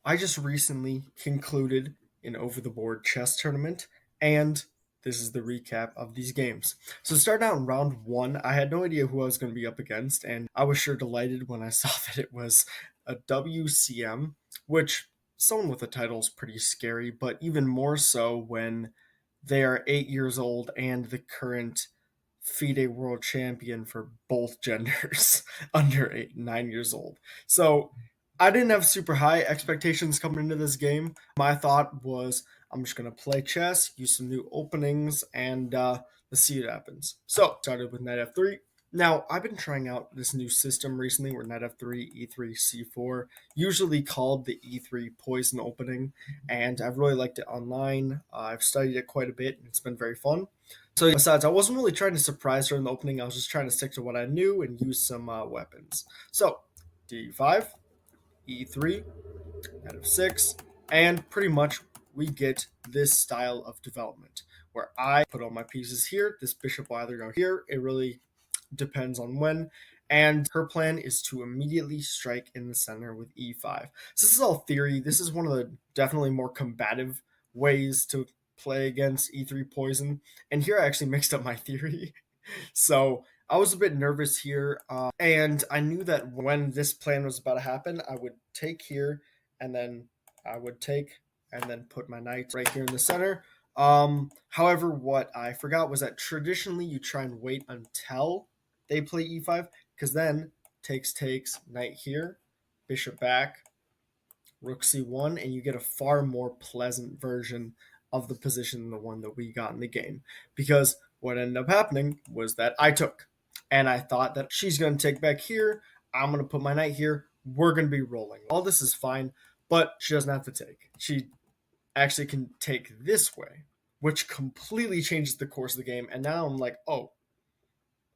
I just recently concluded an over the board chess tournament, and this is the recap of these games. So, starting out in round one, I had no idea who I was going to be up against, and I was sure delighted when I saw that it was a WCM, which someone with a title is pretty scary, but even more so when they are 8 years old and the current Fide world champion for both genders under 9 years old. So I didn't have super high expectations coming into this game. My thought was I'm just going to play chess, use some new openings, and let's see what happens. So started with knight f3. Now, I've been trying out this new system recently where knight f3, e3, c4, usually called the e3 poison opening, and I've really liked it online. I've studied it quite a bit, and it's been very fun. So, besides, I wasn't really trying to surprise her in the opening. I was just trying to stick to what I knew and use some weapons. So, d5, e3, knight f6, and pretty much we get this style of development where I put all my pieces here. This bishop will either go here. It really depends on when. And her plan is to immediately strike in the center with e5. So this is all theory. This is one of the definitely more combative ways to play against e3 poison. And here I actually mixed up my theory. So I was a bit nervous here. And I knew that when this plan was about to happen, I would take here and then I would take and then put my knight right here in the center. However, what I forgot was that traditionally you try and wait until they play e5 because then takes knight here, bishop back, rook c1, and you get a far more pleasant version of the position than the one that we got in the game. Because what ended up happening was that I took, and I thought that she's going to take back here. I'm going to put my knight here. We're going to be rolling. All this is fine, but she doesn't have to take. She actually can take this way, which completely changes the course of the game. And now I'm like, oh,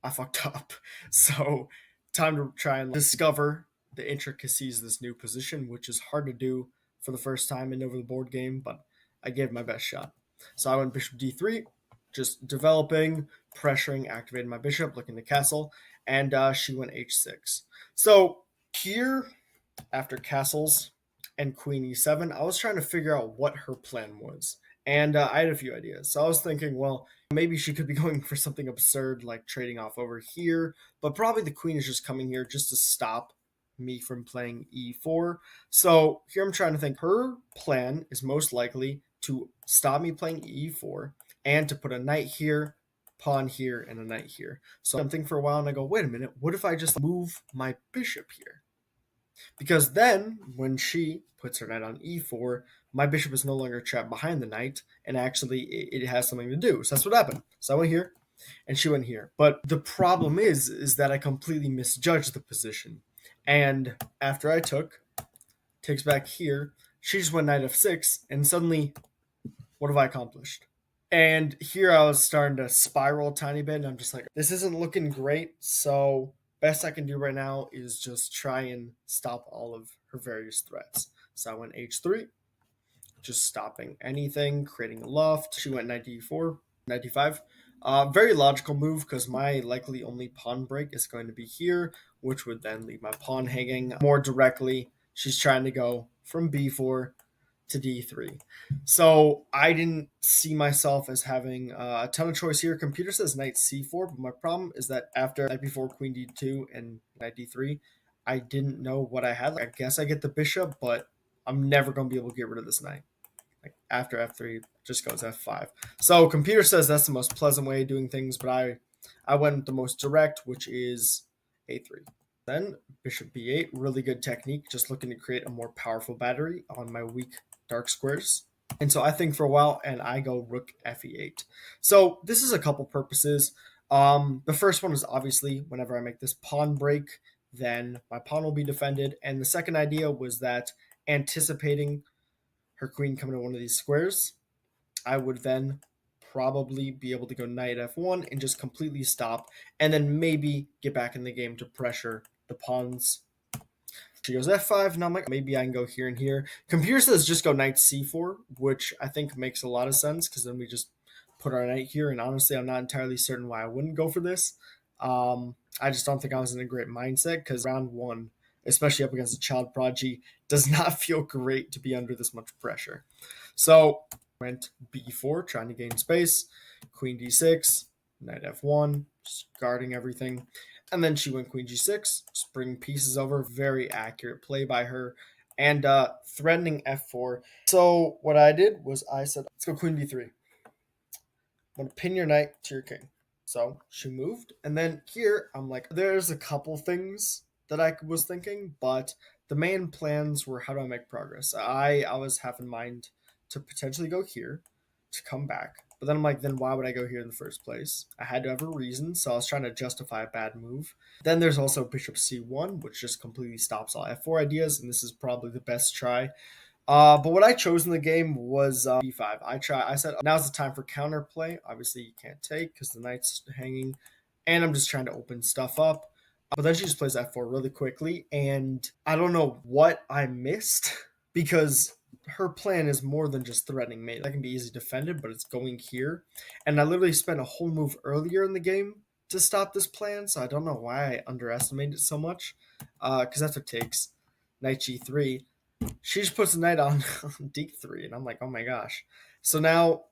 I fucked up. So, time to try and discover the intricacies of this new position, which is hard to do for the first time in over the board game, but I gave my best shot. So I went bishop d3, just developing, pressuring, activating my bishop, looking to castle, and she went h6. So here, after castles and queen e7, I was trying to figure out what her plan was. And I had a few ideas. So I was thinking, well, maybe she could be going for something absurd like trading off over here, but probably the queen is just coming here just to stop me from playing e4. So here I'm trying to think her plan is most likely to stop me playing e4 and to put a knight here, pawn here, and a knight here. So I'm thinking for a while and I go, wait a minute, what if I just move my bishop here? Because then, when she puts her knight on e4, my bishop is no longer trapped behind the knight, and actually it has something to do. So that's what happened. So I went here, and she went here. But the problem is that I completely misjudged the position. And after I took, takes back here, she just went knight f6, and suddenly, what have I accomplished? And here I was starting to spiral a tiny bit, and I'm just like, this isn't looking great. So best I can do right now is just try and stop all of her various threats. So I went h3, just stopping anything, creating a loft. She went knight d4, knight d5. Very logical move because my likely only pawn break is going to be here, which would then leave my pawn hanging more directly. She's trying to go from b4 to d3. So I didn't see myself as having a ton of choice here. Computer says knight c4, but my problem is that after knight b4, queen d2, and knight d3, I didn't know what I had. I guess I get the bishop, but I'm never going to be able to get rid of this knight. Like after f3, just goes f5. So computer says that's the most pleasant way of doing things, but I went the most direct, which is a3. Then bishop b8, really good technique, just looking to create a more powerful battery on my weak dark squares. And so I think for a while, and I go rook fe8. So this is a couple purposes. The first one is obviously whenever I make this pawn break, then my pawn will be defended. And the second idea was that anticipating her queen coming to one of these squares, I would then probably be able to go knight f1 and just completely stop, and then maybe get back in the game to pressure the pawns. She goes f5, and I'm like, maybe I can go here and here. Computer says just go knight c4, which I think makes a lot of sense, because then we just put our knight here, and honestly, I'm not entirely certain why I wouldn't go for this. I just don't think I was in a great mindset, because round one, especially up against a child prodigy. Does not feel great to be under this much pressure. So went b4, trying to gain space, queen d6, knight f1, just guarding everything. And then she went queen g6, spring pieces over. Very accurate play by her. And threatening f4. So what I did was I said, let's go queen b3. I'm going to pin your knight to your king. So she moved. And then here, I'm like, there's a couple things that I was thinking, but the main plans were how do I make progress? I was half in mind to potentially go here to come back. But then I'm like, then why would I go here in the first place? I had to have a reason, so I was trying to justify a bad move. Then there's also bishop c1, which just completely stops all f4 ideas, and this is probably the best try. But what I chose in the game was b5. I said now's the time for counterplay. Obviously, you can't take because the knight's hanging, and I'm just trying to open stuff up. But then she just plays f4 really quickly, and I don't know what I missed because her plan is more than just threatening mate. That can be easily defended, but it's going here. And I literally spent a whole move earlier in the game to stop this plan, so I don't know why I underestimated it so much. Because that's what it takes. Knight g3. She just puts the knight on d3, and I'm like, oh my gosh. So now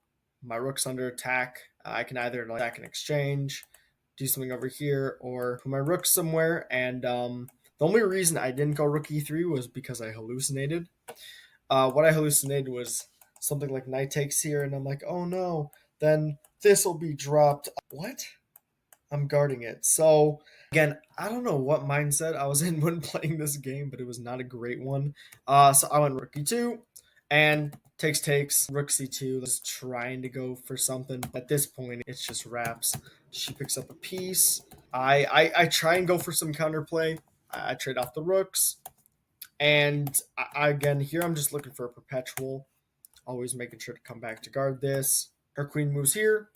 my rook's under attack. I can either attack and exchange, do something over here, or put my rook somewhere. And the only reason I didn't go rook e3 was because I hallucinated. What I hallucinated was something like knight takes here, and I'm like, oh no, then this will be dropped. What? I'm guarding it. So again, I don't know what mindset I was in when playing this game, but it was not a great one. So I went rook e2 and takes rook c2, just trying to go for something. At this point, it's just wraps. She picks up a piece. I try and go for some counterplay. I trade off the rooks, and again here I'm just looking for a perpetual. Always making sure to come back to guard this. Her queen moves here,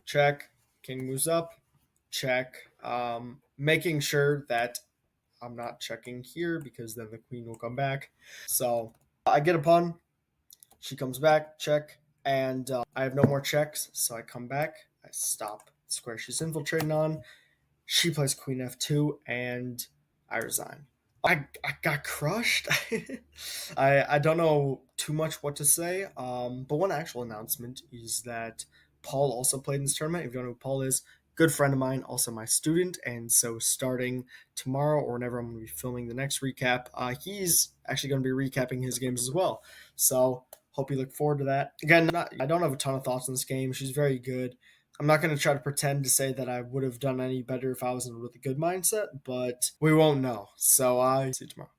check. King moves up, check. Making sure that I'm not checking here because then the queen will come back. So I get a pawn. She comes back, check, and I have no more checks. So I come back. I stop the square she's infiltrating on. She plays queen f2, and I resign. I got crushed. I don't know too much what to say. But one actual announcement is that Paul also played in this tournament. If you don't know who Paul is, good friend of mine, also my student. And so starting tomorrow or whenever I'm going to be filming the next recap, he's actually going to be recapping his games as well. So hope you look forward to that. Again, I don't have a ton of thoughts on this game. She's very good. I'm not going to try to pretend to say that I would have done any better if I was in a really good mindset, but we won't know. So I see you tomorrow.